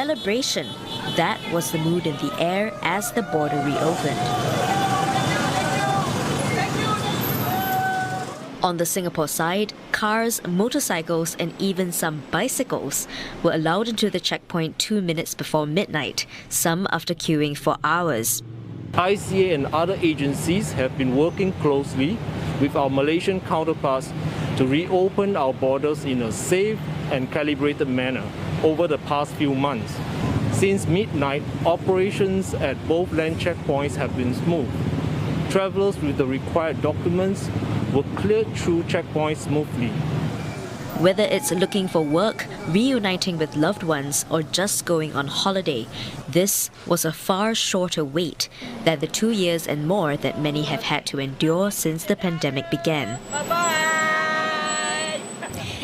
celebration. That was the mood in the air as the border reopened. On the Singapore side, cars, motorcycles and even some bicycles were allowed into the checkpoint 2 minutes before midnight, some after queuing for hours. ICA and other agencies have been working closely with our Malaysian counterparts to reopen our borders in a safe and calibrated manner over the past few months. Since midnight, operations at both land checkpoints have been smooth. Travellers with the required documents were cleared through checkpoints smoothly. Whether it's looking for work, reuniting with loved ones, or just going on holiday, this was a far shorter wait than the 2 years and more that many have had to endure since the pandemic began.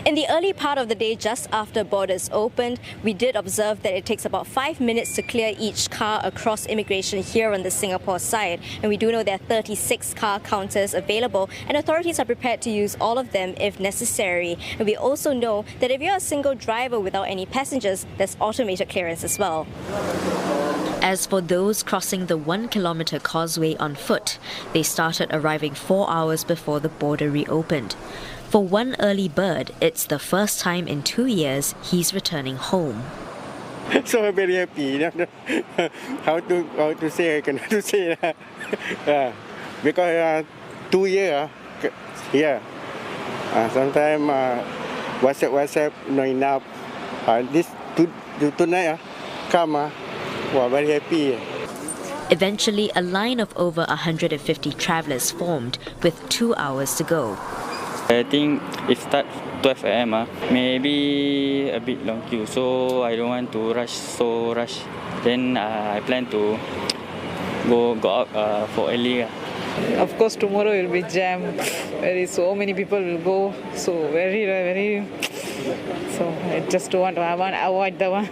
In the early part of the day, just after borders opened, we did observe that it takes about 5 minutes to clear each car across immigration here on the Singapore side. And we do know there are 36 car counters available, and authorities are prepared to use all of them if necessary. And we also know that if you're a single driver without any passengers, there's automated clearance as well. As for those crossing the 1 kilometre causeway on foot, they started arriving 4 hours before the border reopened. For one early bird, it's the first time in 2 years he's returning home. So very happy. How to say? I cannot to say that. Because 2 years here. Sometimes WhatsApp not enough. This tonight come. Wow, very happy. Eventually, a line of over 150 travellers formed with 2 hours to go. I think it starts 12 a.m. Maybe a bit long queue, so I don't want to rush. Then I plan to go out for early. Of course, tomorrow will be jam. So many people will go. So very. So I just don't want to. I want to avoid the one.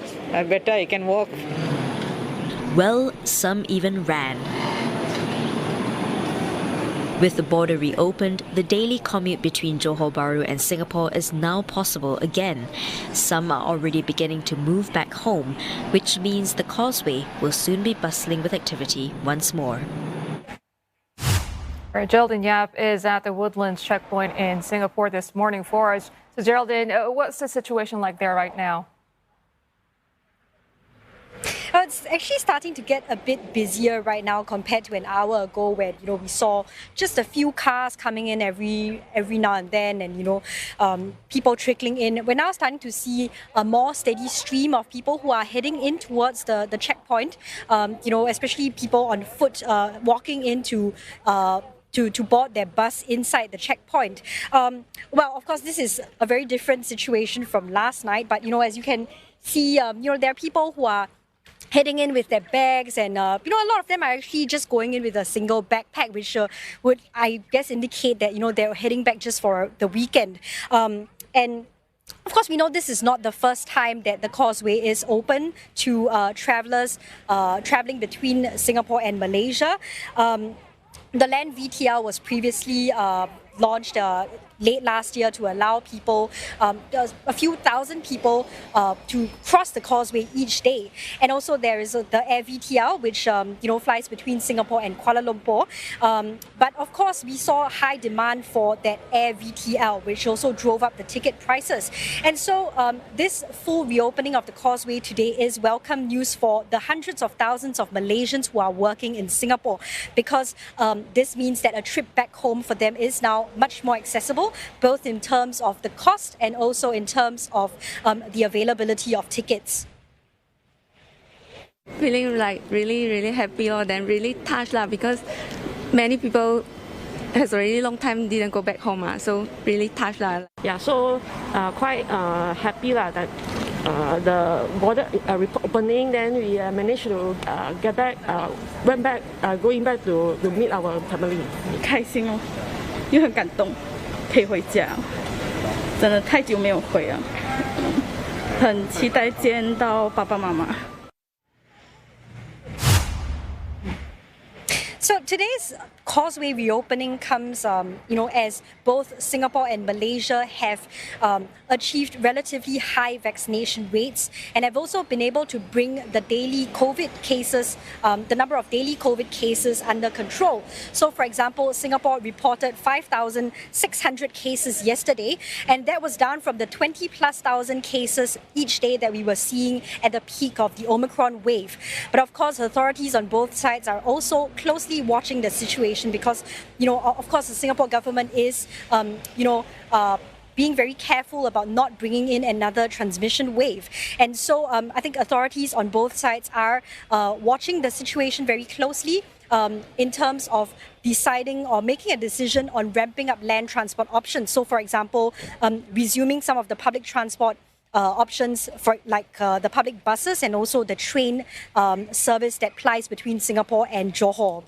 Better I can walk. Well, some even ran. With the border reopened, the daily commute between Johor Bahru and Singapore is now possible again. Some are already beginning to move back home, which means the causeway will soon be bustling with activity once more. Jeraldine Yap is at the Woodlands Checkpoint in Singapore this morning for us. So Jeraldine, what's the situation like there right now? It's actually starting to get a bit busier right now compared to an hour ago, where we saw just a few cars coming in every now and then, and people trickling in. We're now starting to see a more steady stream of people who are heading in towards the checkpoint. Especially people on foot walking into. To board their bus inside the checkpoint. Well, of course, this is a very different situation from last night, but as you can see, there are people who are heading in with their bags, and a lot of them are actually just going in with a single backpack, which would, I guess, indicate that they're heading back just for the weekend. And of course, we know this is not the first time that the causeway is open to travellers travelling between Singapore and Malaysia. The land VTL was previously launched late last year to allow people, a few thousand people, to cross the causeway each day. And also there is the air VTL, which flies between Singapore and Kuala Lumpur. But of course, we saw high demand for that air VTL, which also drove up the ticket prices. And so this full reopening of the causeway today is welcome news for the hundreds of thousands of Malaysians who are working in Singapore, because this means that a trip back home for them is now much more accessible, both in terms of the cost and also in terms of the availability of tickets. Feeling like really happy, then really touched because many people has already long time didn't go back home, so really touched . Yeah, so quite happy that the border opening, then we managed to get back, going back to meet our family. 开心哦，又很感动，可以回家，真的太久没有回了，很期待见到爸爸妈妈。 So today's causeway reopening comes, as both Singapore and Malaysia have achieved relatively high vaccination rates and have also been able to bring the daily COVID cases, the number of daily COVID cases under control. So, for example, Singapore reported 5,600 cases yesterday, and that was down from the 20,000+ cases each day that we were seeing at the peak of the Omicron wave. But of course, authorities on both sides are also closely watching the situation because, of course, the Singapore government is, being very careful about not bringing in another transmission wave. And so I think authorities on both sides are watching the situation very closely in terms of deciding or making a decision on ramping up land transport options. So, for example, resuming some of the public transport options for the public buses and also the train service that plies between Singapore and Johor.